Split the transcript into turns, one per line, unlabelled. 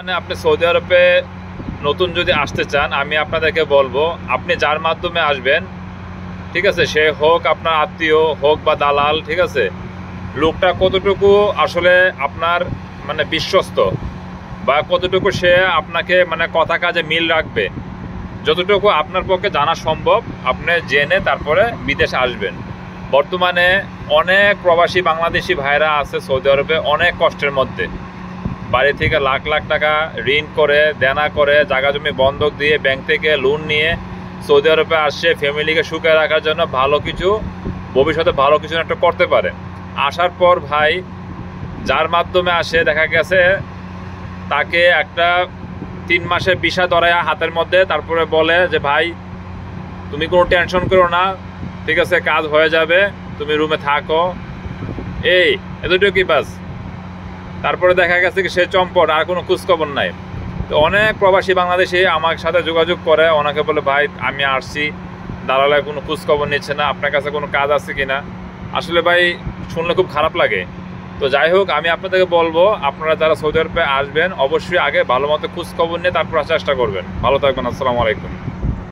মানে আপনি সৌদি আরবে নতুন যদি আসতে চান, আমি আপনাদেরকে বলবো আপনি যার মাধ্যমে আসবেন, ঠিক আছে, সে হোক আপনার আত্মীয় হোক বা দালাল, ঠিক আছে, লোকটা কতটুকু আসলে আপনার মানে বিশ্বস্ত বা কতটুকু সে আপনাকে মানে কথা কাজে মিল রাখবে, যতটুকু আপনার পক্ষে জানা সম্ভব আপনি জেনে তারপরে বিদেশে আসবেন। বর্তমানে অনেক প্রবাসী বাংলাদেশি ভাইরা আছে সৌদি আরবে অনেক কষ্টের মধ্যে, বাড়ি থেকে লাখ লাখ টাকা ঋণ করে দেনা করে জায়গা জমি বন্ধক দিয়ে ব্যাংক থেকে লোন নিয়ে সৌদি আরবে আসছে ফ্যামিলিকে সুখে রাখার জন্য, ভালো কিছু ভবিষ্যতে ভালো কিছু একটা করতে পারে। আসার পর ভাই যার মাধ্যমে আসে দেখা গেছে তাকে একটা 3 মাসের ভিসা ধরায় হাতের মধ্যে, তারপরে বলে যে ভাই তুমি কোনো টেনশন করো না, ঠিক আছে, কাজ হয়ে যাবে, তুমি রুমে থাকো, এই এতটুকুই বাস। তারপরে দেখা গেছে কি সে চম্পট, আর কোনো খোঁজখবর নাই। তো অনেক প্রবাসী বাংলাদেশি আমার সাথে যোগাযোগ করে, ওনাকে বলে ভাই আমি আসছি, দালালের কোনো খোঁজখবর নিচ্ছে না, আপনার কাছে কোনো কাজ আছে কিনা। আসলে ভাই শুনলে খুব খারাপ লাগে। তো যাই হোক, আমি আপনাদেরকে বলবো আপনারা যারা সৌদি আরবে আসবেন অবশ্যই আগে ভালো মতো খোঁজখবর নিয়ে তারপর আসার চেষ্টা করবেন। ভালো থাকবেন, আসসালামু আলাইকুম।